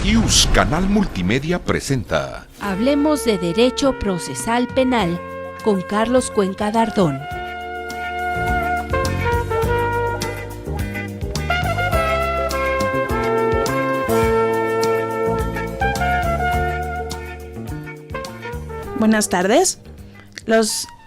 IUS Canal Multimedia presenta Hablemos de Derecho Procesal Penal con Carlos Cuenca Dardón. Buenas tardes.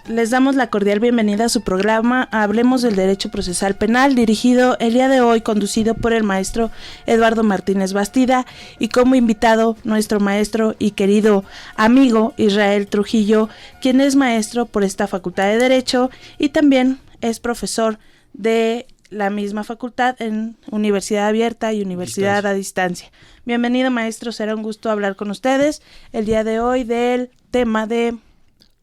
Les damos la cordial bienvenida a su programa Hablemos del Derecho Procesal Penal, dirigido el día de hoy, conducido por el maestro Eduardo Martínez Bastida, y como invitado nuestro maestro y querido amigo Israel Trujillo, quien es maestro por esta Facultad de Derecho y también es profesor de la misma facultad en Universidad Abierta y Universidad a Distancia. Bienvenido, maestro, será un gusto hablar con ustedes el día de hoy del tema de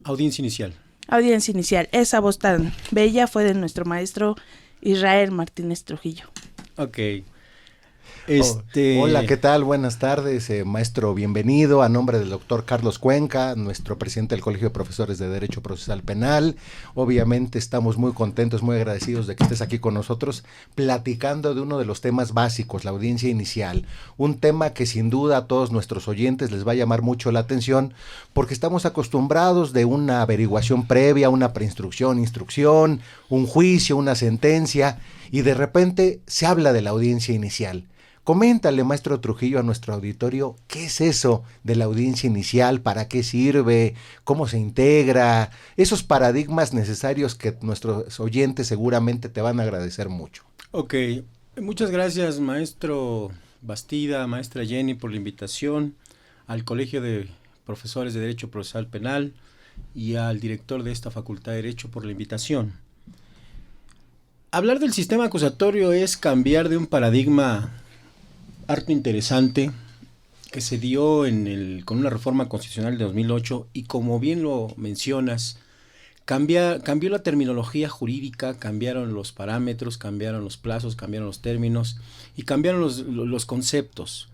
audiencia inicial. Audiencia inicial. Esa voz tan bella fue de nuestro maestro Israel Martínez Trujillo. Ok. Hola, ¿qué tal? Buenas tardes, maestro, bienvenido. A nombre del doctor Carlos Cuenca, nuestro presidente del Colegio de Profesores de Derecho Procesal Penal. Obviamente estamos muy contentos, muy agradecidos de que estés aquí con nosotros platicando de uno de los temas básicos, la audiencia inicial. Un tema que sin duda a todos nuestros oyentes les va a llamar mucho la atención porque estamos acostumbrados de una averiguación previa, una preinstrucción, instrucción, un juicio, una sentencia, y de repente se habla de la audiencia inicial. Coméntale, maestro Trujillo, a nuestro auditorio, ¿qué es eso de la audiencia inicial? ¿Para qué sirve? ¿Cómo se integra? Esos paradigmas necesarios que nuestros oyentes seguramente te van a agradecer mucho. Ok, muchas gracias, maestro Bastida, maestra Jenny, por la invitación, al Colegio de Profesores de Derecho Procesal Penal y al director de esta Facultad de Derecho por la invitación. Hablar del sistema acusatorio es cambiar de un paradigma harto interesante que se dio con una reforma constitucional de 2008 y, como bien lo mencionas, cambió la terminología jurídica, cambiaron los parámetros, cambiaron los plazos, cambiaron los términos y cambiaron los conceptos.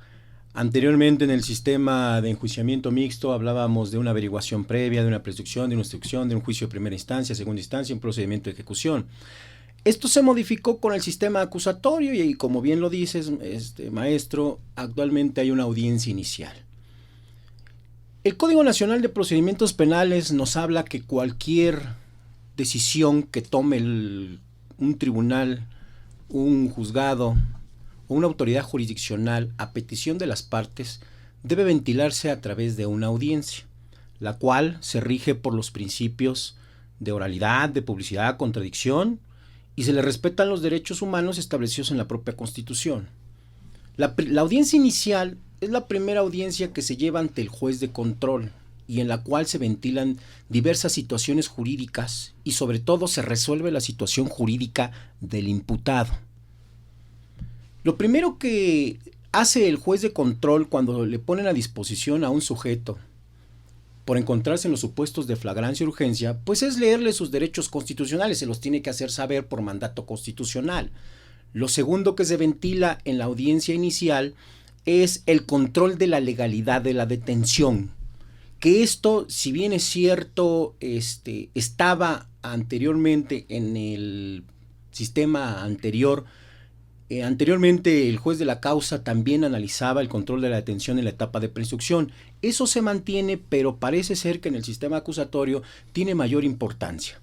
Anteriormente, en el sistema de enjuiciamiento mixto hablábamos de una averiguación previa, de una presunción, de una instrucción, de un juicio de primera instancia, segunda instancia, un procedimiento de ejecución. Esto se modificó con el sistema acusatorio y, como bien lo dices, maestro, actualmente hay una audiencia inicial. El Código Nacional de Procedimientos Penales nos habla que cualquier decisión que tome un tribunal, un juzgado o una autoridad jurisdiccional a petición de las partes debe ventilarse a través de una audiencia, la cual se rige por los principios de oralidad, de publicidad, contradicción, y se le respetan los derechos humanos establecidos en la propia Constitución. La audiencia inicial es la primera audiencia que se lleva ante el juez de control y en la cual se ventilan diversas situaciones jurídicas y sobre todo se resuelve la situación jurídica del imputado. Lo primero que hace el juez de control cuando le ponen a disposición a un sujeto por encontrarse en los supuestos de flagrancia y urgencia, pues es leerle sus derechos constitucionales, se los tiene que hacer saber por mandato constitucional. Lo segundo que se ventila en la audiencia inicial es el control de la legalidad de la detención, que esto, si bien es cierto, estaba anteriormente en el sistema anterior. Anteriormente el juez de la causa también analizaba el control de la detención en la etapa de preinstrucción. Eso se mantiene, pero parece ser que en el sistema acusatorio tiene mayor importancia.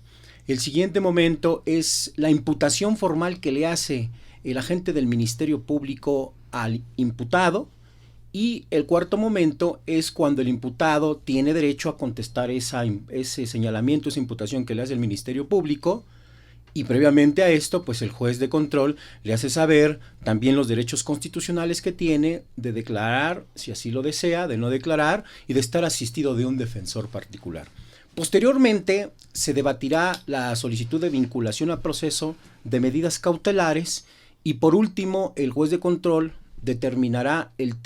El siguiente momento es la imputación formal que le hace el agente del Ministerio Público al imputado, y el cuarto momento es cuando el imputado tiene derecho a contestar ese señalamiento, esa imputación que le hace el Ministerio Público. Y previamente a esto, pues el juez de control le hace saber también los derechos constitucionales que tiene de declarar, si así lo desea, de no declarar y de estar asistido de un defensor particular. Posteriormente, se debatirá la solicitud de vinculación a proceso, de medidas cautelares, y por último, el juez de control determinará el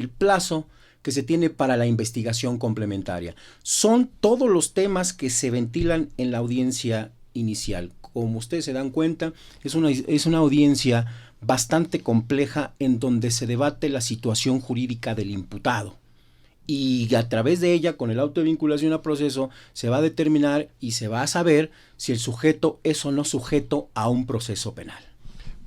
plazo que se tiene para la investigación complementaria. Son todos los temas que se ventilan en la audiencia inicial. Como ustedes se dan cuenta, es una audiencia bastante compleja en donde se debate la situación jurídica del imputado y a través de ella, con el auto de vinculación a proceso, se va a determinar y se va a saber si el sujeto es o no sujeto a un proceso penal.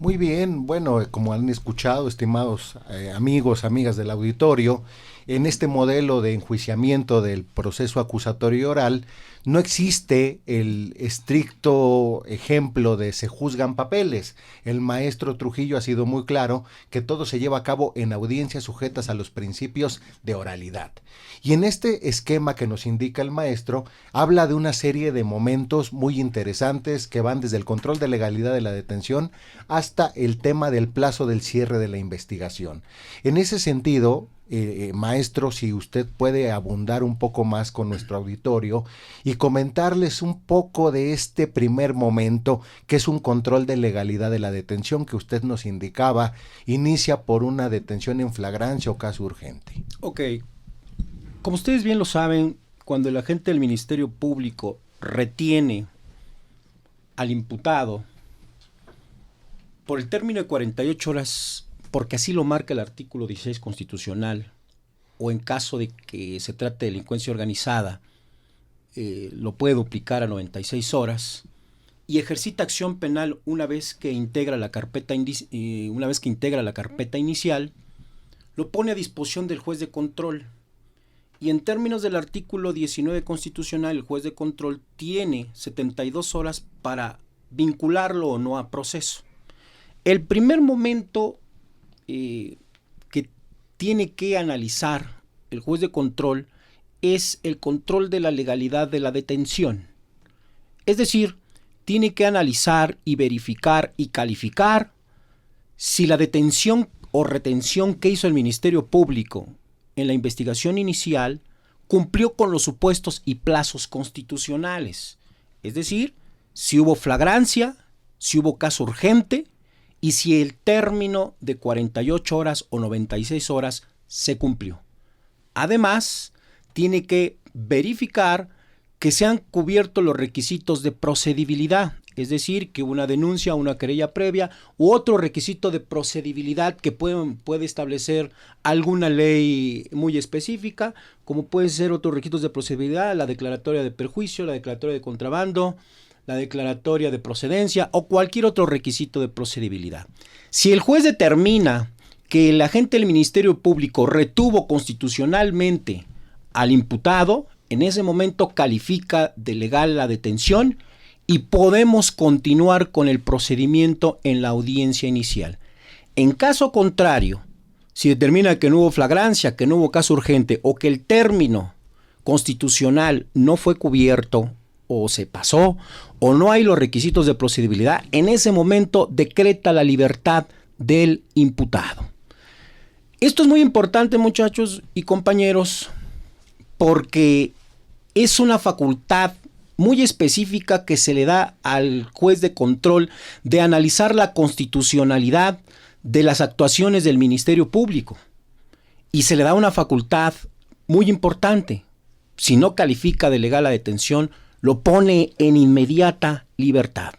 Muy bien, bueno, como han escuchado, estimados amigos, amigas del auditorio, en este modelo de enjuiciamiento del proceso acusatorio oral no existe el estricto ejemplo de se juzgan papeles. El maestro Trujillo ha sido muy claro que todo se lleva a cabo en audiencias sujetas a los principios de oralidad. Y en este esquema que nos indica el maestro, habla de una serie de momentos muy interesantes que van desde el control de legalidad de la detención hasta el tema del plazo del cierre de la investigación. En ese sentido, maestro, si usted puede abundar un poco más con nuestro auditorio y comentarles un poco de este primer momento, que es un control de legalidad de la detención que usted nos indicaba, inicia por una detención en flagrancia o caso urgente. Ok, como ustedes bien lo saben, cuando el agente del Ministerio Público retiene al imputado por el término de 48 horas, porque así lo marca el artículo 16 constitucional, o en caso de que se trate de delincuencia organizada, lo puede duplicar a 96 horas, y ejercita acción penal una vez que integra la carpeta inicial, lo pone a disposición del juez de control. Y en términos del artículo 19 constitucional, el juez de control tiene 72 horas para vincularlo o no a proceso. El primer momento que tiene que analizar el juez de control es el control de la legalidad de la detención. Es decir, tiene que analizar y verificar y calificar si la detención o retención que hizo el Ministerio Público en la investigación inicial cumplió con los supuestos y plazos constitucionales. Es decir, si hubo flagrancia, si hubo caso urgente y si el término de 48 horas o 96 horas se cumplió. Además, tiene que verificar que se han cubierto los requisitos de procedibilidad, es decir, que una denuncia, una querella previa u otro requisito de procedibilidad que puede establecer alguna ley muy específica, como pueden ser otros requisitos de procedibilidad, la declaratoria de perjuicio, la declaratoria de contrabando, la declaratoria de procedencia o cualquier otro requisito de procedibilidad. Si el juez determina que el agente del Ministerio Público retuvo constitucionalmente al imputado, en ese momento califica de legal la detención y podemos continuar con el procedimiento en la audiencia inicial. En caso contrario, si determina que no hubo flagrancia, que no hubo caso urgente o que el término constitucional no fue cubierto o se pasó o no hay los requisitos de procedibilidad, en ese momento decreta la libertad del imputado. Esto es muy importante, muchachos y compañeros, porque es una facultad muy específica que se le da al juez de control de analizar la constitucionalidad de las actuaciones del Ministerio Público. Y se le da una facultad muy importante. Si no califica de legal la detención, lo pone en inmediata libertad.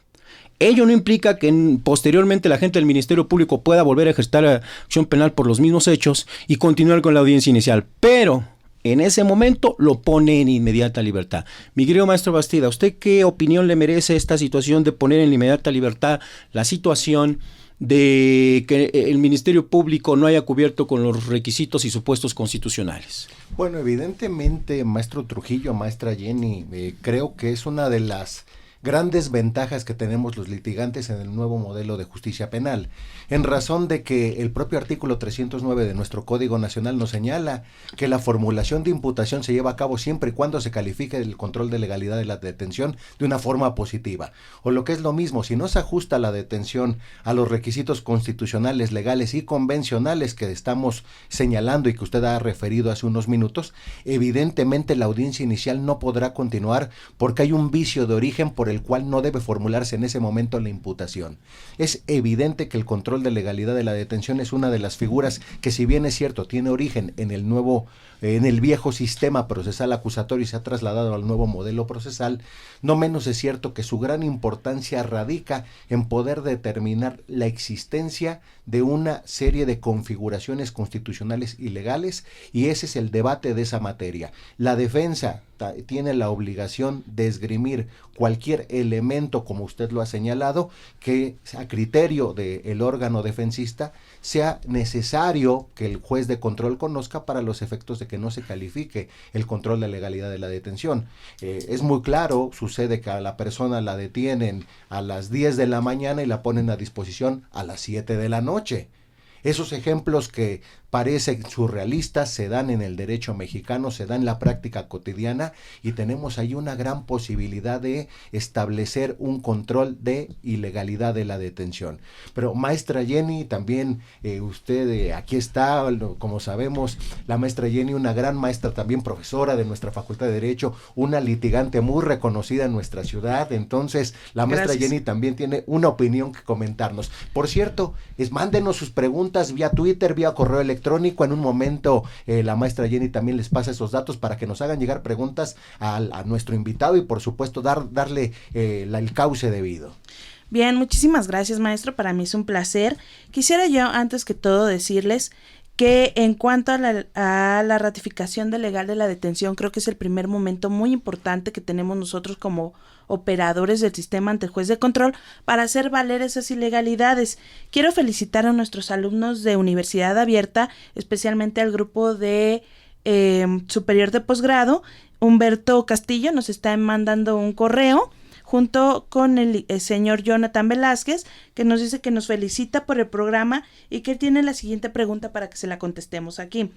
Ello no implica que posteriormente la agente del Ministerio Público pueda volver a ejercitar acción penal por los mismos hechos y continuar con la audiencia inicial, pero en ese momento lo pone en inmediata libertad. Mi querido maestro Bastida, ¿usted qué opinión le merece esta situación de poner en inmediata libertad la situación de que el Ministerio Público no haya cubierto con los requisitos y supuestos constitucionales? Bueno, evidentemente, maestro Trujillo, maestra Jenny, creo que es una de las grandes ventajas que tenemos los litigantes en el nuevo modelo de justicia penal, en razón de que el propio artículo 309 de nuestro Código Nacional nos señala que la formulación de imputación se lleva a cabo siempre y cuando se califique el control de legalidad de la detención de una forma positiva. O lo que es lo mismo, si no se ajusta la detención a los requisitos constitucionales, legales y convencionales que estamos señalando y que usted ha referido hace unos minutos, evidentemente la audiencia inicial no podrá continuar porque hay un vicio de origen por el cual no debe formularse en ese momento la imputación. Es evidente que el control de legalidad de la detención es una de las figuras que, si bien es cierto, tiene origen en el viejo sistema procesal acusatorio y se ha trasladado al nuevo modelo procesal, no menos es cierto que su gran importancia radica en poder determinar la existencia de una serie de configuraciones constitucionales y legales, y ese es el debate de esa materia. La defensa tiene la obligación de esgrimir cualquier elemento, como usted lo ha señalado, que a criterio del órgano defensista sea necesario que el juez de control conozca para los efectos de que no se califique el control de legalidad de la detención. Es muy claro, sucede que a la persona la detienen a las 10 de la mañana y la ponen a disposición a las 7 de la noche. Esos ejemplos que parecen surrealistas se dan en el derecho mexicano, se dan en la práctica cotidiana y tenemos ahí una gran posibilidad de establecer un control de ilegalidad de la detención. Pero maestra Jenny, también usted aquí está, como sabemos, la maestra Jenny, una gran maestra, también profesora de nuestra Facultad de Derecho, una litigante muy reconocida en nuestra ciudad. Entonces la maestra Jenny también tiene una opinión que comentarnos. Por cierto, mándenos sus preguntas vía Twitter, vía correo electrónico. En un momento la maestra Jenny también les pasa esos datos para que nos hagan llegar preguntas a nuestro invitado y por supuesto darle el cauce debido. Bien, muchísimas gracias, maestro, para mí es un placer. Quisiera yo antes que todo decirles que en cuanto a la ratificación del legal de la detención, creo que es el primer momento muy importante que tenemos nosotros como operadores del sistema ante el juez de control para hacer valer esas ilegalidades. Quiero felicitar a nuestros alumnos de Universidad Abierta, especialmente al grupo de superior de posgrado. Humberto Castillo nos está mandando un correo junto con el señor Jonathan Velázquez, que nos dice que nos felicita por el programa y que tiene la siguiente pregunta para que se la contestemos aquí.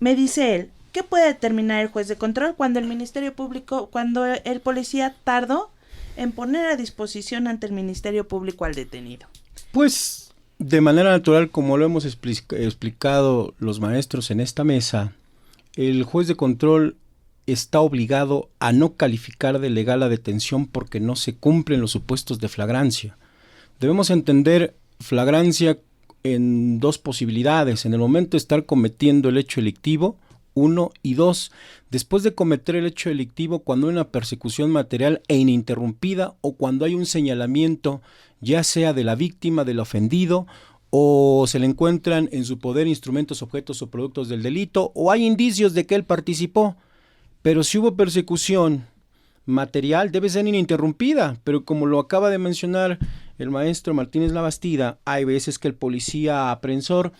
Me dice él, ¿qué puede determinar el juez de control cuando el Ministerio Público, cuando el policía tardó en poner a disposición ante el Ministerio Público al detenido? Pues de manera natural, como lo hemos explicado los maestros en esta mesa, el juez de control está obligado a no calificar de legal la detención porque no se cumplen los supuestos de flagrancia. Debemos entender flagrancia en dos posibilidades: en el momento de estar cometiendo el hecho delictivo, 1, y 2, después de cometer el hecho delictivo, cuando hay una persecución material e ininterrumpida o cuando hay un señalamiento ya sea de la víctima, del ofendido, o se le encuentran en su poder instrumentos, objetos o productos del delito, o hay indicios de que él participó. Pero si hubo persecución material, debe ser ininterrumpida, pero como lo acaba de mencionar el maestro Martínez Labastida, hay veces que el policía aprensor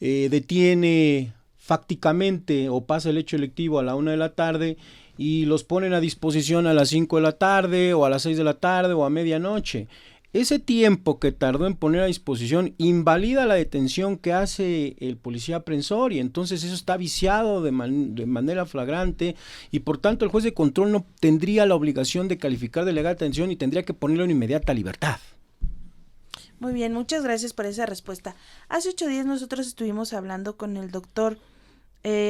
detiene fácticamente o pasa el hecho delictivo a la 1 de la tarde y los ponen a disposición a las 5 de la tarde o a las 6 de la tarde o a medianoche. Ese tiempo que tardó en poner a disposición invalida la detención que hace el policía aprensor y entonces eso está viciado de manera flagrante y por tanto el juez de control no tendría la obligación de calificar de legal detención y tendría que ponerlo en inmediata libertad. Muy bien, muchas gracias por esa respuesta. Hace 8 días nosotros estuvimos hablando con el doctor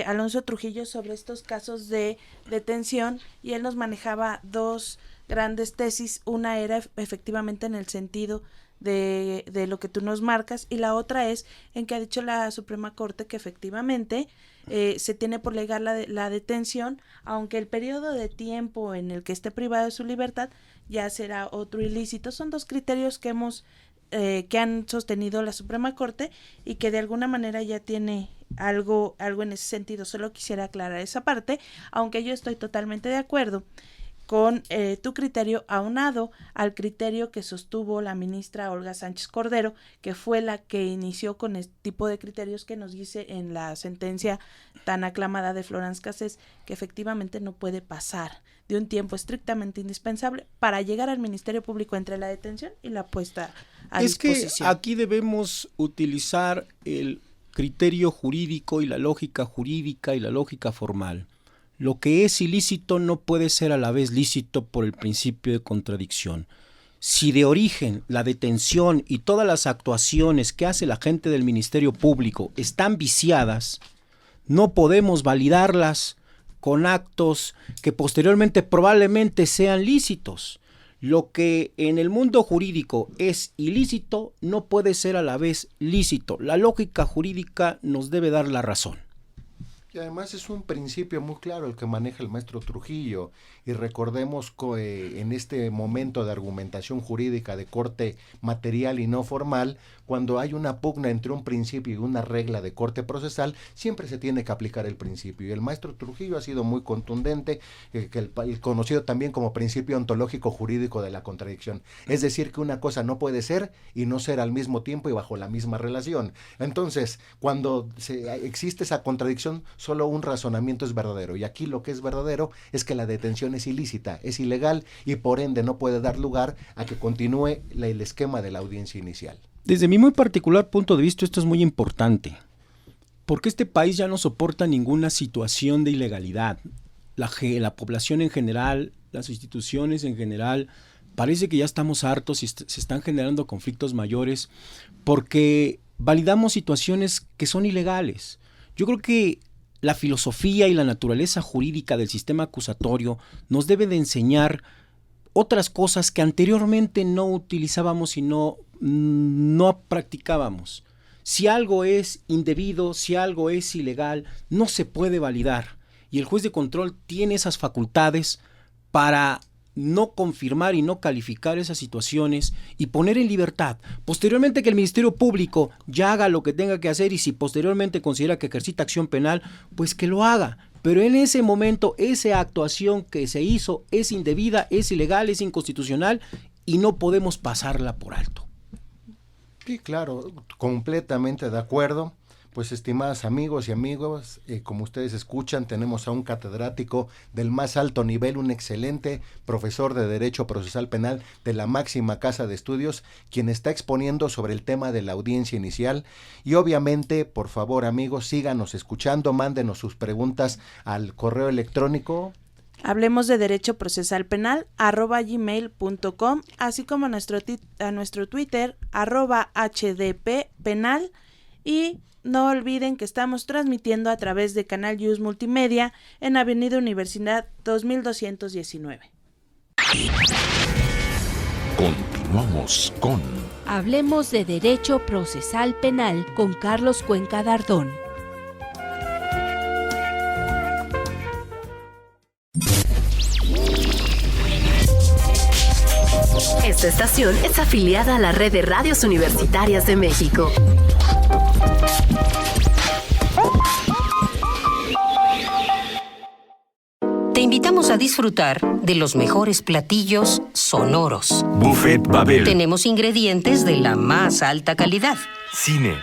Alonso Trujillo sobre estos casos de detención y él nos manejaba dos grandes tesis. Una era efectivamente en el sentido de lo que tú nos marcas y la otra es en que ha dicho la Suprema Corte que efectivamente se tiene por legal la detención, aunque el periodo de tiempo en el que esté privado de su libertad ya será otro ilícito. Son dos criterios que han sostenido la Suprema Corte y que de alguna manera ya tiene algo en ese sentido. Solo quisiera aclarar esa parte, aunque yo estoy totalmente de acuerdo con tu criterio aunado al criterio que sostuvo la ministra Olga Sánchez Cordero, que fue la que inició con este tipo de criterios que nos dice en la sentencia tan aclamada de Florence Cassés, que efectivamente no puede pasar de un tiempo estrictamente indispensable para llegar al Ministerio Público entre la detención y la puesta a disposición. Es que aquí debemos utilizar el criterio jurídico y la lógica jurídica y la lógica formal. Lo que es ilícito no puede ser a la vez lícito por el principio de contradicción. Si de origen la detención y todas las actuaciones que hace la gente del Ministerio Público están viciadas, no podemos validarlas con actos que posteriormente probablemente sean lícitos. Lo que en el mundo jurídico es ilícito no puede ser a la vez lícito. La lógica jurídica nos debe dar la razón. Y además es un principio muy claro el que maneja el maestro Trujillo, y recordemos que en este momento de argumentación jurídica de corte material y no formal, cuando hay una pugna entre un principio y una regla de corte procesal, siempre se tiene que aplicar el principio, y el maestro Trujillo ha sido muy contundente, el conocido también como principio ontológico jurídico de la contradicción, es decir, que una cosa no puede ser y no ser al mismo tiempo y bajo la misma relación. Entonces, cuando existe esa contradicción, solo un razonamiento es verdadero, y aquí lo que es verdadero es que la detención es ilícita, es ilegal, y por ende no puede dar lugar a que continúe el esquema de la audiencia inicial. Desde mi muy particular punto de vista, esto es muy importante, porque este país ya no soporta ninguna situación de ilegalidad. La población en general, las instituciones en general, parece que ya estamos hartos y se están generando conflictos mayores porque validamos situaciones que son ilegales. Yo creo que la filosofía y la naturaleza jurídica del sistema acusatorio nos debe de enseñar otras cosas que anteriormente no utilizábamos y no practicábamos. Si algo es indebido, si algo es ilegal, no se puede validar. Y el juez de control tiene esas facultades para no confirmar y no calificar esas situaciones y poner en libertad. Posteriormente que el Ministerio Público ya haga lo que tenga que hacer, y si posteriormente considera que ejercita acción penal, pues que lo haga. Pero en ese momento, esa actuación que se hizo es indebida, es ilegal, es inconstitucional, y no podemos pasarla por alto. Sí, claro, completamente de acuerdo. Pues estimadas amigos y amigos, como ustedes escuchan, tenemos a un catedrático del más alto nivel, un excelente profesor de Derecho Procesal Penal de la máxima casa de estudios, quien está exponiendo sobre el tema de la audiencia inicial. Y obviamente, por favor amigos, síganos escuchando, mándenos sus preguntas al correo electrónico Hablemos de Derecho Procesal Penal @gmail.com, así como a nuestro Twitter @HDP-penal, y no olviden que estamos transmitiendo a través de Canal Yus Multimedia en Avenida Universidad 2219. Continuamos con Hablemos de Derecho Procesal Penal con Carlos Cuenca Dardón. Esta estación es afiliada a la Red de Radios Universitarias de México. Te invitamos a disfrutar de los mejores platillos sonoros. Buffet Babel. Tenemos ingredientes de la más alta calidad. Cine.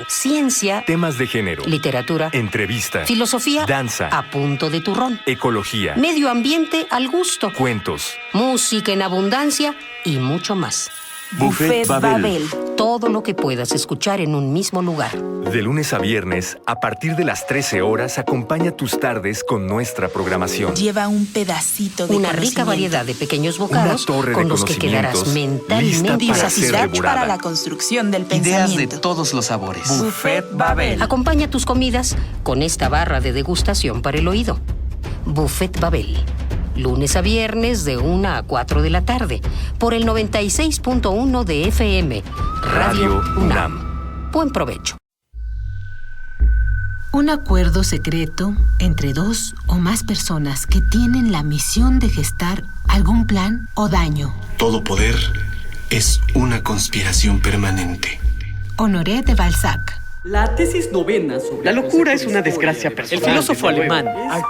Ciencia. Temas de género. Literatura. Entrevista. Filosofía. Danza. A punto de turrón. Ecología. Medio ambiente al gusto. Cuentos. Música en abundancia y mucho más. Buffet Babel. Todo lo que puedas escuchar en un mismo lugar. De lunes a viernes, a partir de las 13 horas, acompaña tus tardes con nuestra programación. Lleva un pedacito de una rica variedad de pequeños bocados con los que quedarás mentalmente satisfecho para la construcción del pensamiento. Ideas de todos los sabores. Buffet Babel. Acompaña tus comidas con esta barra de degustación para el oído. Buffet Babel. Lunes a viernes de 1 a 4 de la tarde por el 96.1 de FM. Radio UNAM. Buen provecho. Un acuerdo secreto entre dos o más personas que tienen la misión de gestar algún plan o daño. Todo poder es una conspiración permanente. Honoré de Balzac. La tesis novena sobre la locura es una desgracia personal. El filósofo alemán,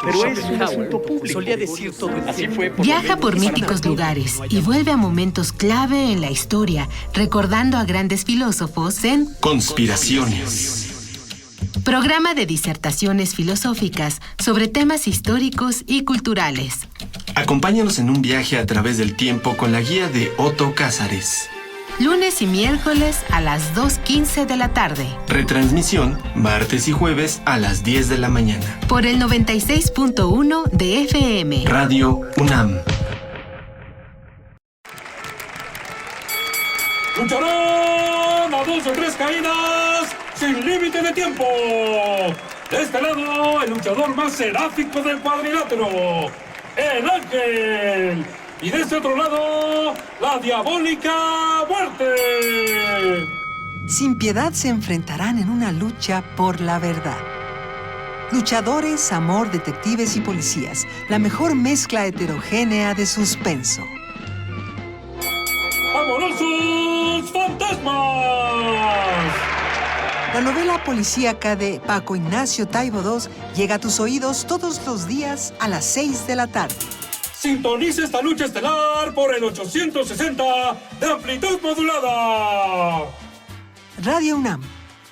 pero es un asunto público. Solía decir todo el tiempo. Viaja por míticos lugares y vuelve a momentos clave en la historia, recordando a grandes filósofos en Conspiraciones. Programa de disertaciones filosóficas sobre temas históricos y culturales. Acompáñanos en un viaje a través del tiempo con la guía de Otto Cázares. Lunes y miércoles a las 2:15 de la tarde. Retransmisión martes y jueves a las 10 de la mañana. Por el 96.1 de FM. Radio UNAM. ¡Lucharán a 2 o 3 caídas sin límite de tiempo! De este lado, el luchador más seráfico del cuadrilátero, el Ángel. Y de este otro lado, la diabólica muerte. Sin piedad se enfrentarán en una lucha por la verdad. Luchadores, amor, detectives y policías. La mejor mezcla heterogénea de suspenso. ¡Amorosos fantasmas! La novela policíaca de Paco Ignacio Taibo II llega a tus oídos todos los días a las 6 de la tarde. Sintoniza esta lucha estelar por el 860 de amplitud modulada. Radio UNAM,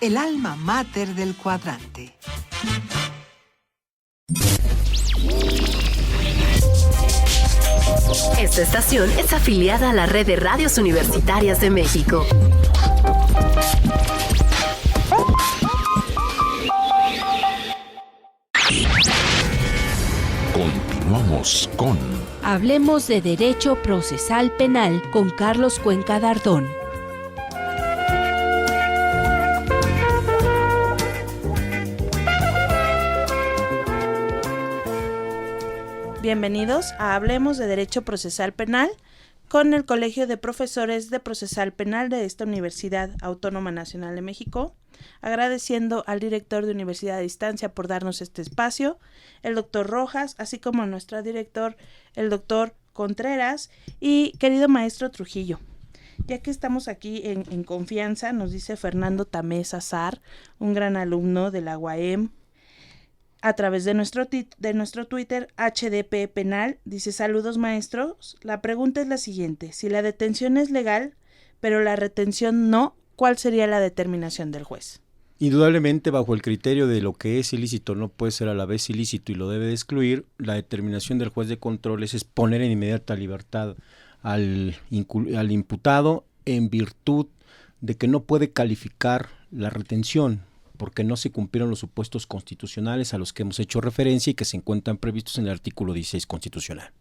el alma mater del cuadrante. Esta estación es afiliada a la Red de Radios Universitarias de México. Continuamos con Hablemos de Derecho Procesal Penal con Carlos Cuenca Dardón. Bienvenidos a Hablemos de Derecho Procesal Penal con el Colegio de Profesores de Procesal Penal de esta Universidad Autónoma Nacional de México, agradeciendo al director de Universidad a Distancia por darnos este espacio, el doctor Rojas, así como a nuestro director, el doctor Contreras, y querido maestro Trujillo. Ya que estamos aquí en confianza, nos dice Fernando Tamés Azar, un gran alumno de la UAM, a través de nuestro Twitter, HDP Penal, dice: saludos maestros, la pregunta es la siguiente: si la detención es legal, pero la retención no, ¿cuál sería la determinación del juez? Indudablemente, bajo el criterio de lo que es ilícito no puede ser a la vez ilícito y lo debe de excluir, la determinación del juez de control es poner en inmediata libertad al imputado en virtud de que no puede calificar la retención, porque no se cumplieron los supuestos constitucionales a los que hemos hecho referencia y que se encuentran previstos en el artículo 16 constitucional.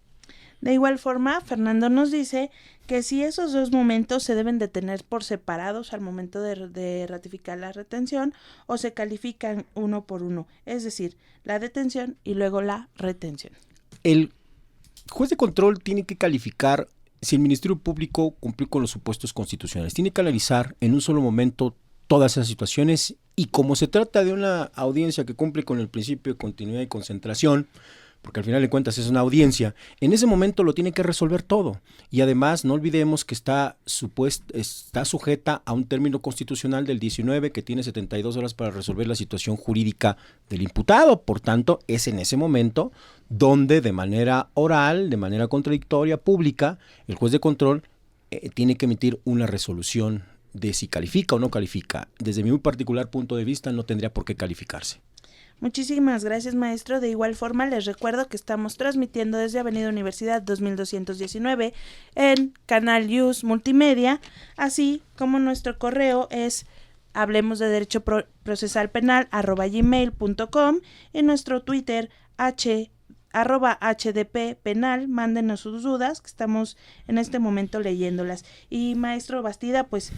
De igual forma, Fernando nos dice que si esos dos momentos se deben de tener por separados al momento de ratificar la retención o se califican uno por uno, es decir, la detención y luego la retención. El juez de control tiene que calificar si el Ministerio Público cumplió con los supuestos constitucionales. Tiene que analizar en un solo momento todas esas situaciones y como se trata de una audiencia que cumple con el principio de continuidad y concentración, porque al final de cuentas es una audiencia, en ese momento lo tiene que resolver todo. Y además no olvidemos que está sujeta a un término constitucional del 19 que tiene 72 horas para resolver la situación jurídica del imputado. Por tanto, es en ese momento donde de manera oral, de manera contradictoria, pública, el juez de control tiene que emitir una resolución de si califica o no califica. Desde mi muy particular punto de vista, no tendría por qué calificarse. Muchísimas gracias, maestro. De igual forma, les recuerdo que estamos transmitiendo desde Avenida Universidad 2219 en Canal News Multimedia, así como nuestro correo es hablemosdederechoprocesalpenal@gmail.com y nuestro Twitter @HDP Penal. Mándenos sus dudas, que estamos en este momento leyéndolas. Y maestro Bastida, pues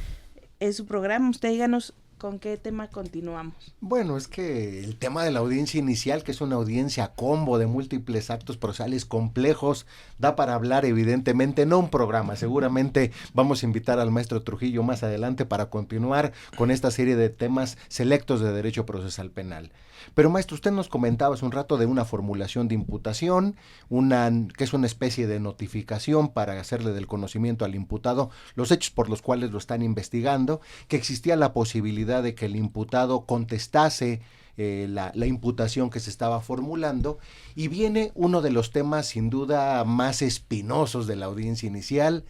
es su programa, usted díganos ¿con qué tema continuamos? Bueno, es que el tema de la audiencia inicial, que es una audiencia combo de múltiples actos procesales complejos, da para hablar evidentemente, no un programa. Seguramente vamos a invitar al maestro Trujillo más adelante para continuar con esta serie de temas selectos de derecho procesal penal. Pero maestro, usted nos comentaba hace un rato de una formulación de imputación, que es una especie de notificación para hacerle del conocimiento al imputado los hechos por los cuales lo están investigando, que existía la posibilidad de que el imputado contestase la imputación que se estaba formulando, y viene uno de los temas sin duda más espinosos de la audiencia inicial,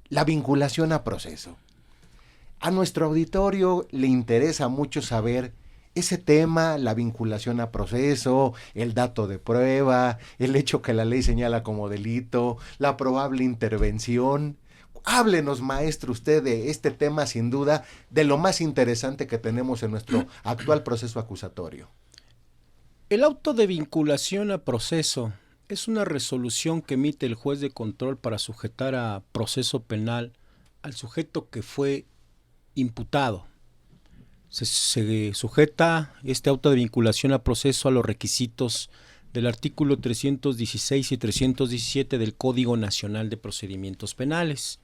la vinculación a proceso. A nuestro auditorio le interesa mucho saber ese tema, la vinculación a proceso, el dato de prueba, el hecho que la ley señala como delito, la probable intervención. Háblenos, maestro, usted de este tema, sin duda, de lo más interesante que tenemos en nuestro actual proceso acusatorio. El auto de vinculación a proceso es una resolución que emite el juez de control para sujetar a proceso penal al sujeto que fue imputado. Se sujeta este auto de vinculación a proceso a los requisitos del artículo 316 y 317 del Código Nacional de Procedimientos Penales.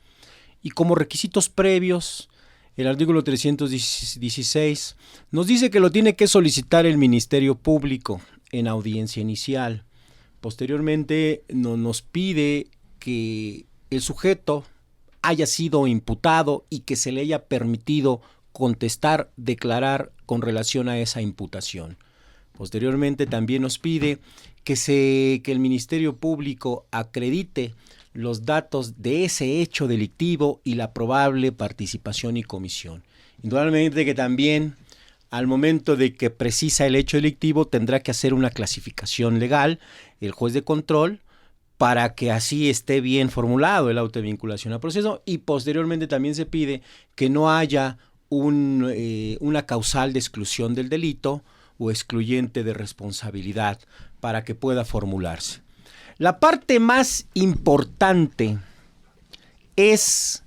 Y como requisitos previos, el artículo 316, nos dice que lo tiene que solicitar el Ministerio Público en audiencia inicial. Posteriormente nos pide que el sujeto haya sido imputado y que se le haya permitido contestar, declarar con relación a esa imputación. Posteriormente también nos pide que el Ministerio Público acredite los datos de ese hecho delictivo y la probable participación y comisión. Indudablemente que también al momento de que precisa el hecho delictivo tendrá que hacer una clasificación legal el juez de control para que así esté bien formulado el auto de vinculación a proceso, y posteriormente también se pide que no haya una causal de exclusión del delito o excluyente de responsabilidad para que pueda formularse. La parte más importante es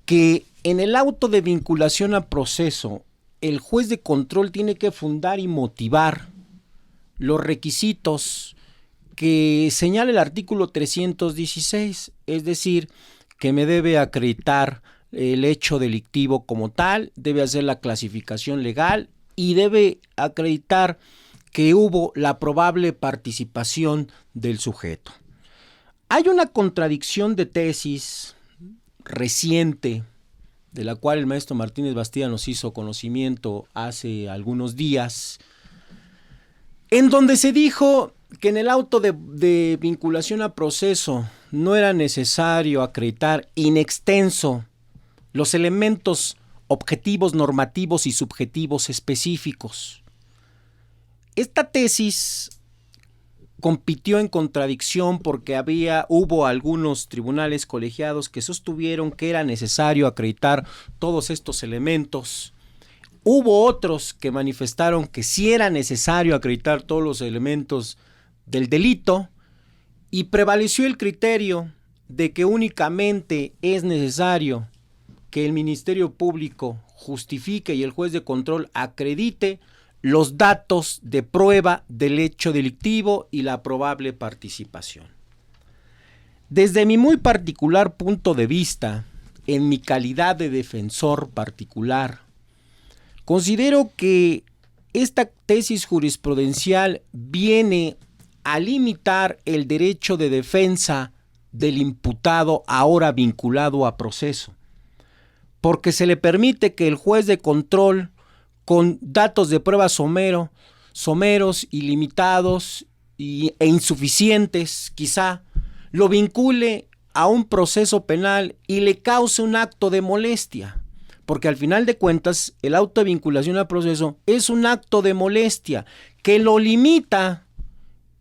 que en el auto de vinculación a proceso el juez de control tiene que fundar y motivar los requisitos que señala el artículo 316, es decir, que me debe acreditar el hecho delictivo como tal, debe hacer la clasificación legal y debe acreditar que hubo la probable participación del sujeto. Hay una contradicción de tesis reciente, de la cual el maestro Martínez Bastida nos hizo conocimiento hace algunos días, en donde se dijo que en el auto de vinculación a proceso no era necesario acreditar in extenso los elementos objetivos, normativos y subjetivos específicos. Esta tesis compitió en contradicción porque hubo algunos tribunales colegiados que sostuvieron que era necesario acreditar todos estos elementos. Hubo otros que manifestaron que sí era necesario acreditar todos los elementos del delito, y prevaleció el criterio de que únicamente es necesario que el Ministerio Público justifique y el juez de control acredite los datos de prueba del hecho delictivo y la probable participación. Desde mi muy particular punto de vista, en mi calidad de defensor particular, considero que esta tesis jurisprudencial viene a limitar el derecho de defensa del imputado ahora vinculado a proceso, porque se le permite que el juez de control, con datos de prueba someros, ilimitados e insuficientes, quizá, lo vincule a un proceso penal y le cause un acto de molestia, porque al final de cuentas el auto de vinculación al proceso es un acto de molestia que lo limita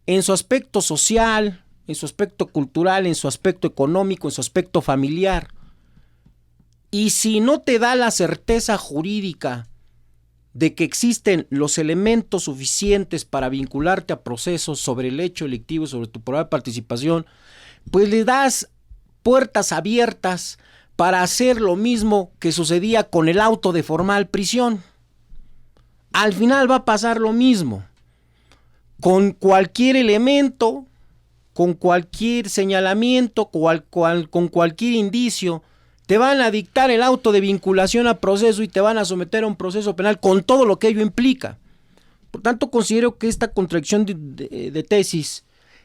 en su aspecto social, en su aspecto cultural, en su aspecto económico, en su aspecto familiar. Y si no te da la certeza jurídica de que existen los elementos suficientes para vincularte a procesos sobre el hecho delictivo, sobre tu probable participación, pues le das puertas abiertas para hacer lo mismo que sucedía con el auto de formal prisión. Al final va a pasar lo mismo. Con cualquier elemento, con cualquier señalamiento, con cualquier indicio, te van a dictar el auto de vinculación a proceso y te van a someter a un proceso penal con todo lo que ello implica. Por tanto, considero que esta contradicción de tesis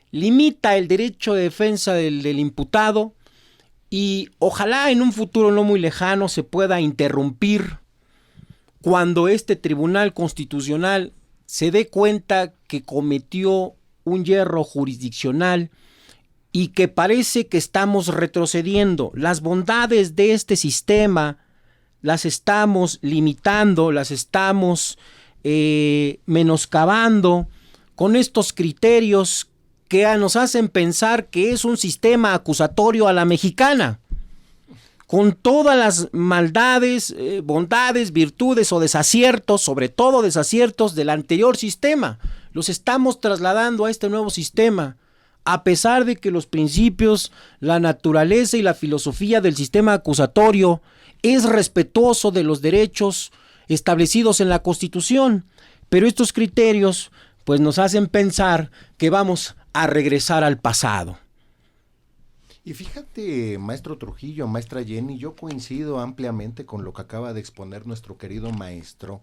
limita el derecho de defensa del imputado, y ojalá en un futuro no muy lejano se pueda interrumpir cuando este Tribunal Constitucional se dé cuenta que cometió un yerro jurisdiccional y que parece que estamos retrocediendo. Las bondades de este sistema las estamos limitando, las estamos menoscabando con estos criterios que nos hacen pensar que es un sistema acusatorio a la mexicana, con todas las maldades, bondades, virtudes o desaciertos, sobre todo desaciertos del anterior sistema. Los estamos trasladando a este nuevo sistema, a pesar de que los principios, la naturaleza y la filosofía del sistema acusatorio es respetuoso de los derechos establecidos en la Constitución. Pero estos criterios pues nos hacen pensar que vamos a regresar al pasado. Y fíjate, maestro Trujillo, maestra Jenny, yo coincido ampliamente con lo que acaba de exponer nuestro querido maestro,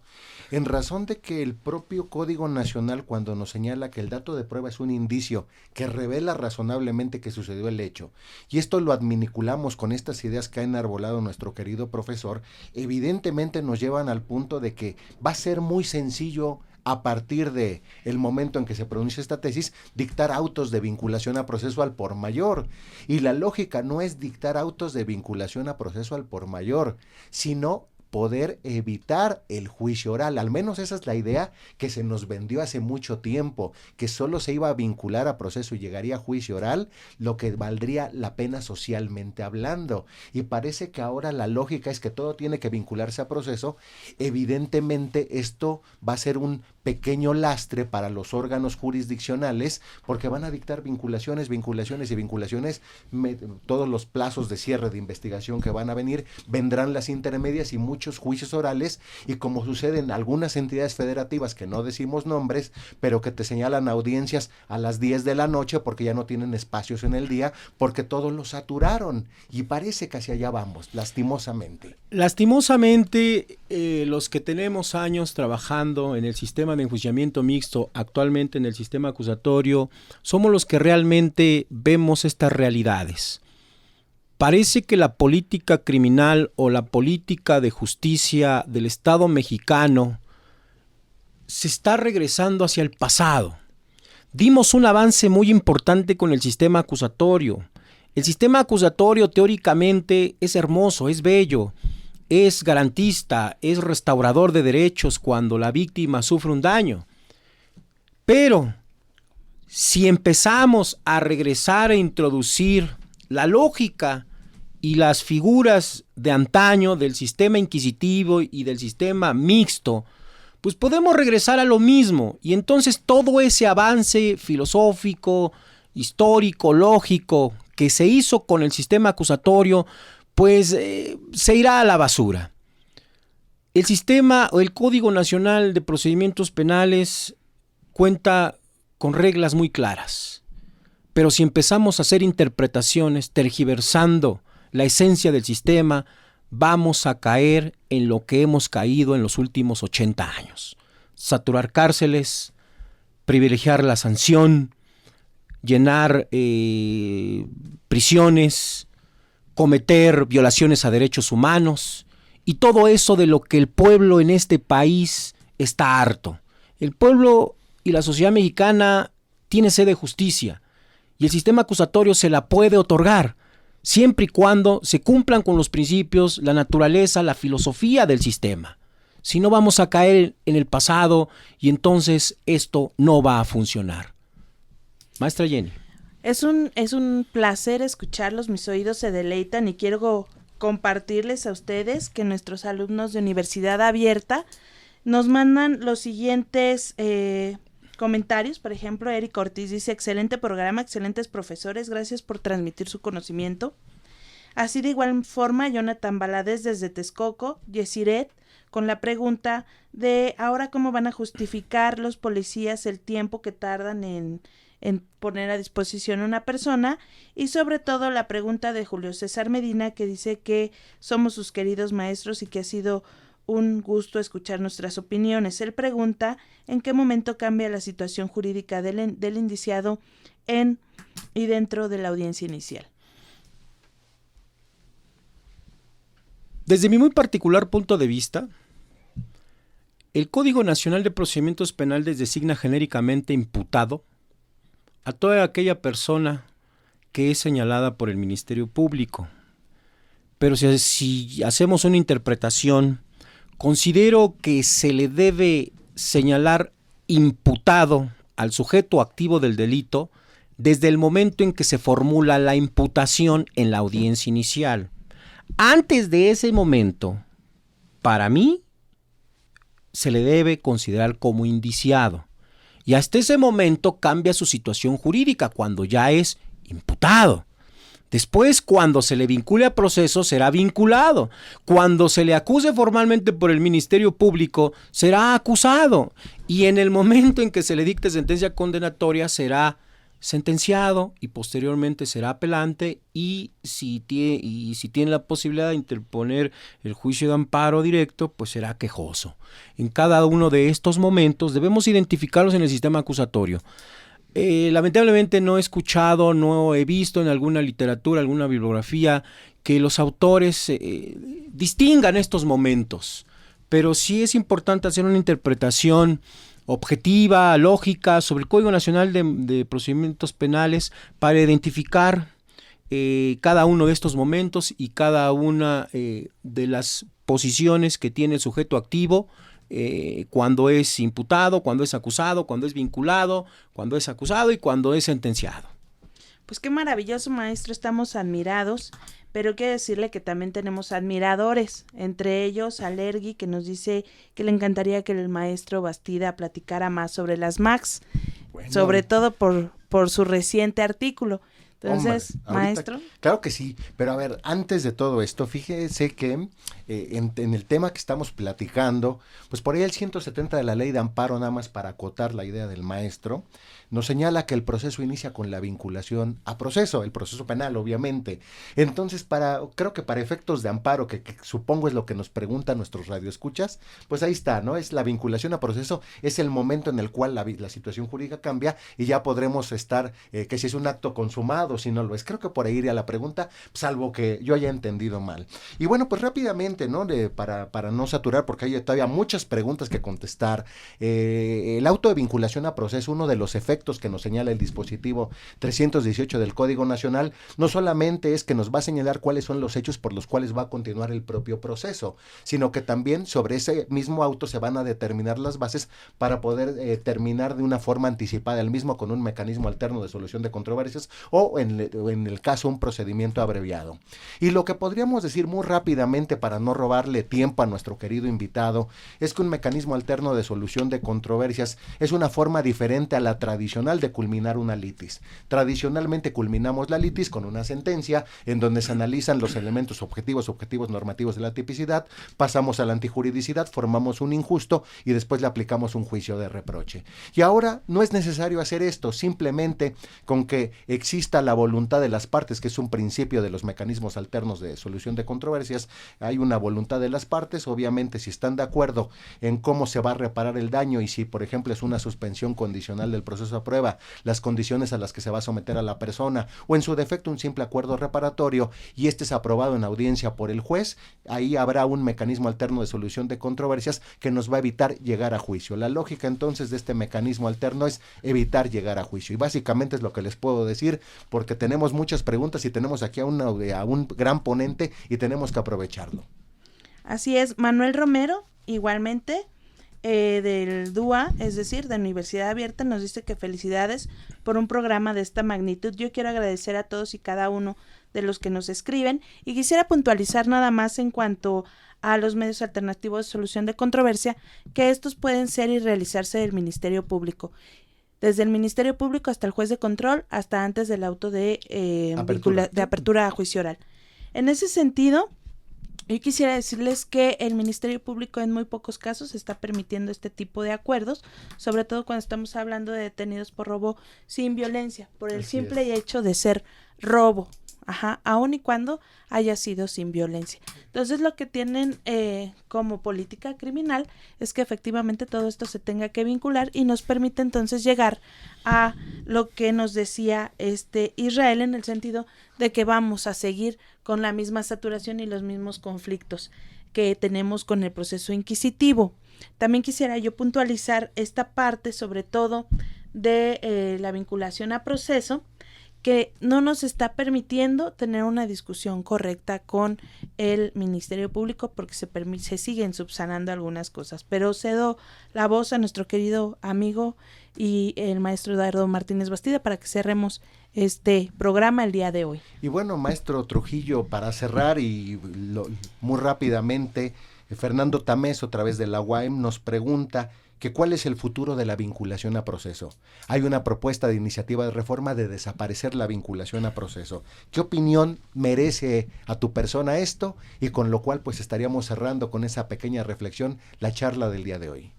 en razón de que el propio Código Nacional, cuando nos señala que el dato de prueba es un indicio que revela razonablemente que sucedió el hecho, y esto lo adminiculamos con estas ideas que ha enarbolado nuestro querido profesor, evidentemente nos llevan al punto de que va a ser muy sencillo, a partir de el momento en que se pronuncia esta tesis, dictar autos de vinculación a proceso al por mayor. Y la lógica no es dictar autos de vinculación a proceso al por mayor, sino poder evitar el juicio oral. Al menos esa es la idea que se nos vendió hace mucho tiempo, que solo se iba a vincular a proceso y llegaría a juicio oral, lo que valdría la pena socialmente hablando. Y parece que ahora la lógica es que todo tiene que vincularse a proceso. Evidentemente esto va a ser un pequeño lastre para los órganos jurisdiccionales, porque van a dictar vinculaciones, todos los plazos de cierre de investigación que van a venir, vendrán las intermedias y muchos juicios orales, y como sucede en algunas entidades federativas que no decimos nombres, pero que te señalan audiencias a las 10 de la noche porque ya no tienen espacios en el día, porque todos lo saturaron, y parece que hacia allá vamos, lastimosamente. Lastimosamente, los que tenemos años trabajando en el sistema de enjuiciamiento mixto, actualmente en el sistema acusatorio, somos los que realmente vemos estas realidades. Parece que la política criminal o la política de justicia del Estado mexicano se está regresando hacia el pasado. Dimos un avance muy importante con el sistema acusatorio. El sistema acusatorio teóricamente es hermoso, es bello, es garantista, es restaurador de derechos cuando la víctima sufre un daño. Pero si empezamos a regresar a introducir la lógica y las figuras de antaño del sistema inquisitivo y del sistema mixto, pues podemos regresar a lo mismo, y entonces todo ese avance filosófico, histórico, lógico que se hizo con el sistema acusatorio, pues se irá a la basura. El sistema o el Código Nacional de Procedimientos Penales cuenta con reglas muy claras, pero si empezamos a hacer interpretaciones tergiversando la esencia del sistema, vamos a caer en lo que hemos caído en los últimos 80 años. Saturar cárceles, privilegiar la sanción, llenar prisiones, cometer violaciones a derechos humanos, y todo eso de lo que el pueblo en este país está harto. El pueblo y la sociedad mexicana tiene sed de justicia, y el sistema acusatorio se la puede otorgar, siempre y cuando se cumplan con los principios, la naturaleza, la filosofía del sistema. Si no, vamos a caer en el pasado, y entonces esto no va a funcionar. Maestra Jenny. Es un placer escucharlos, mis oídos se deleitan, y quiero compartirles a ustedes que nuestros alumnos de Universidad Abierta nos mandan los siguientes comentarios. Por ejemplo, Eric Ortiz dice: excelente programa, excelentes profesores, gracias por transmitir su conocimiento. Así de igual forma, Jonathan Valadez desde Texcoco, Yesiret, con la pregunta de ahora cómo van a justificar los policías el tiempo que tardan en poner a disposición a una persona, y sobre todo la pregunta de Julio César Medina, que dice que somos sus queridos maestros y que ha sido un gusto escuchar nuestras opiniones. Él pregunta en qué momento cambia la situación jurídica del indiciado en y dentro de la audiencia inicial. Desde mi muy particular punto de vista, el Código Nacional de Procedimientos Penales designa genéricamente imputado a toda aquella persona que es señalada por el Ministerio Público. Pero si hacemos una interpretación, considero que se le debe señalar imputado al sujeto activo del delito desde el momento en que se formula la imputación en la audiencia inicial. Antes de ese momento, para mí, se le debe considerar como indiciado. Y hasta ese momento cambia su situación jurídica cuando ya es imputado. Después, cuando se le vincule a proceso, será vinculado. Cuando se le acuse formalmente por el Ministerio Público, será acusado. Y en el momento en que se le dicte sentencia condenatoria, será sentenciado y posteriormente será apelante, y si tiene la posibilidad de interponer el juicio de amparo directo, pues será quejoso. En cada uno de estos momentos debemos identificarlos en el sistema acusatorio. Lamentablemente no he escuchado, no he visto en alguna literatura, alguna bibliografía, que los autores distingan estos momentos, pero sí es importante hacer una interpretación objetiva, lógica, sobre el Código Nacional de Procedimientos Penales para identificar cada uno de estos momentos y cada una de las posiciones que tiene el sujeto activo cuando es imputado, cuando es acusado, cuando es vinculado, cuando es acusado y cuando es sentenciado. Pues qué maravilloso, maestro, estamos admirados, pero quiero decirle que también tenemos admiradores, entre ellos Alergui, que nos dice que le encantaría que el maestro Bastida platicara más sobre las MACs, sobre todo por su reciente artículo. Entonces, hombre, maestro. Claro que sí, pero a ver, antes de todo esto, fíjese que en el tema que estamos platicando, pues por ahí el 170 de la ley de amparo, nada más para acotar la idea del maestro, nos señala que el proceso inicia con la vinculación a proceso, el proceso penal, obviamente. Entonces, creo que para efectos de amparo, que supongo es lo que nos preguntan nuestros radioescuchas, pues ahí está, ¿no? Es la vinculación a proceso, es el momento en el cual la situación jurídica cambia y ya podremos estar, que si es un acto consumado, si no lo es. Creo que por ahí iría la pregunta, salvo que yo haya entendido mal. Y bueno, pues rápidamente, ¿no? Para no saturar, porque hay todavía muchas preguntas que contestar. El auto de vinculación a proceso, uno de los efectos que nos señala el dispositivo 318 del Código Nacional, no solamente es que nos va a señalar cuáles son los hechos por los cuales va a continuar el propio proceso, sino que también sobre ese mismo auto se van a determinar las bases para poder terminar de una forma anticipada el mismo con un mecanismo alterno de solución de controversias o en el caso un procedimiento abreviado. Y lo que podríamos decir muy rápidamente para no robarle tiempo a nuestro querido invitado es que un mecanismo alterno de solución de controversias es una forma diferente a la tradicional de culminar una litis. Tradicionalmente culminamos la litis con una sentencia en donde se analizan los elementos objetivos normativos de la tipicidad, pasamos a la antijuridicidad, formamos un injusto y después le aplicamos un juicio de reproche. Y ahora no es necesario hacer esto, simplemente con que exista la voluntad de las partes, que es un principio de los mecanismos alternos de solución de controversias, hay una voluntad de las partes, obviamente si están de acuerdo en cómo se va a reparar el daño y si por ejemplo es una suspensión condicional del proceso a prueba, las condiciones a las que se va a someter a la persona o en su defecto un simple acuerdo reparatorio y este es aprobado en audiencia por el juez, ahí habrá un mecanismo alterno de solución de controversias que nos va a evitar llegar a juicio. La lógica entonces de este mecanismo alterno es evitar llegar a juicio y básicamente es lo que les puedo decir porque tenemos muchas preguntas y tenemos aquí a un gran ponente y tenemos que aprovecharlo. Así es, Manuel Romero, igualmente, del DUA, es decir, de Universidad Abierta, nos dice que felicidades por un programa de esta magnitud. Yo quiero agradecer a todos y cada uno de los que nos escriben y quisiera puntualizar nada más en cuanto a los medios alternativos de solución de controversia, que estos pueden ser y realizarse del Ministerio Público. Desde el Ministerio Público hasta el juez de control, hasta antes del auto de apertura a juicio oral. En ese sentido, yo quisiera decirles que el Ministerio Público en muy pocos casos está permitiendo este tipo de acuerdos, sobre todo cuando estamos hablando de detenidos por robo sin violencia, por el simple hecho de ser robo, aun y cuando haya sido sin violencia. Entonces lo que tienen como política criminal es que efectivamente todo esto se tenga que vincular y nos permite entonces llegar a lo que nos decía Israel en el sentido de que vamos a seguir con la misma saturación y los mismos conflictos que tenemos con el proceso inquisitivo. También quisiera yo puntualizar esta parte sobre todo de la vinculación a proceso, que no nos está permitiendo tener una discusión correcta con el Ministerio Público porque se siguen subsanando algunas cosas. Pero cedo la voz a nuestro querido amigo y el maestro Eduardo Martínez Bastida para que cerremos este programa el día de hoy. Y bueno, maestro Trujillo, para cerrar y muy rápidamente, Fernando Tamés, a través de la UAM, nos pregunta que cuál es el futuro de la vinculación a proceso. Hay una propuesta de iniciativa de reforma de desaparecer la vinculación a proceso. ¿Qué opinión merece a tu persona esto? Y con lo cual pues estaríamos cerrando con esa pequeña reflexión la charla del día de hoy.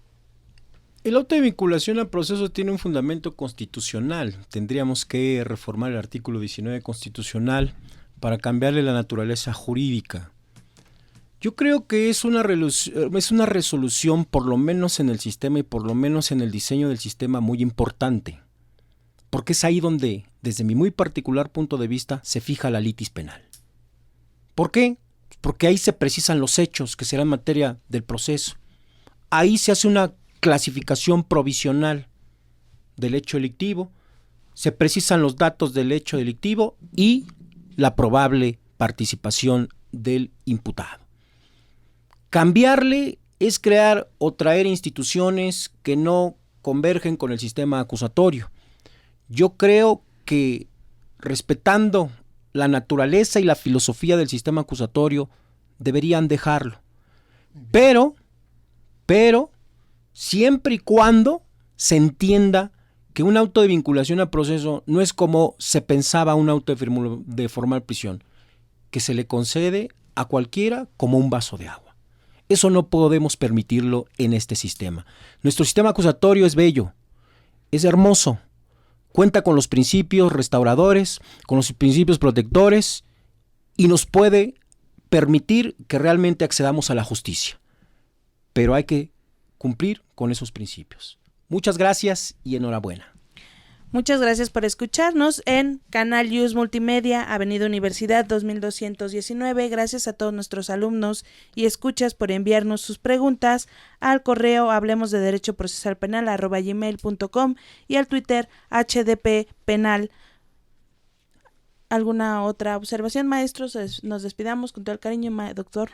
El auto de vinculación a proceso tiene un fundamento constitucional. Tendríamos que reformar el artículo 19 constitucional para cambiarle la naturaleza jurídica. Yo creo que es una resolución, por lo menos en el sistema y por lo menos en el diseño del sistema, muy importante. Porque es ahí donde, desde mi muy particular punto de vista, se fija la litis penal. ¿Por qué? Porque ahí se precisan los hechos que serán materia del proceso. Ahí se hace una clasificación provisional del hecho delictivo, se precisan los datos del hecho delictivo y la probable participación del imputado. Cambiarle es crear o traer instituciones que no convergen con el sistema acusatorio. Yo creo que respetando la naturaleza y la filosofía del sistema acusatorio deberían dejarlo. Pero siempre y cuando se entienda que un auto de vinculación a proceso no es como se pensaba un auto de formal prisión, que se le concede a cualquiera como un vaso de agua. Eso no podemos permitirlo en este sistema. Nuestro sistema acusatorio es bello, es hermoso, cuenta con los principios restauradores, con los principios protectores y nos puede permitir que realmente accedamos a la justicia. Pero hay que cumplir con esos principios. Muchas gracias y enhorabuena. Muchas gracias por escucharnos en Canal News Multimedia, Avenida Universidad 2219. Gracias a todos nuestros alumnos y escuchas por enviarnos sus preguntas al correo hablemosdederechoprocesalpenal@gmail.com y al Twitter HDPpenal. ¿Alguna otra observación, maestros? Nos despidamos con todo el cariño, doctor.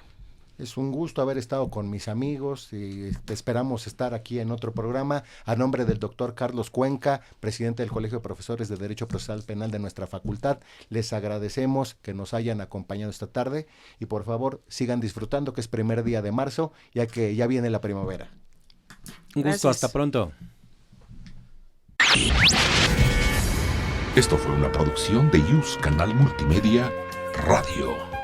Es un gusto haber estado con mis amigos y esperamos estar aquí en otro programa. A nombre del doctor Carlos Cuenca, presidente del Colegio de Profesores de Derecho Procesal Penal de nuestra facultad, les agradecemos que nos hayan acompañado esta tarde y por favor sigan disfrutando que es primer día de marzo, ya que ya viene la primavera. Un gusto, hasta pronto. Esto fue una producción de IUS Canal Multimedia Radio.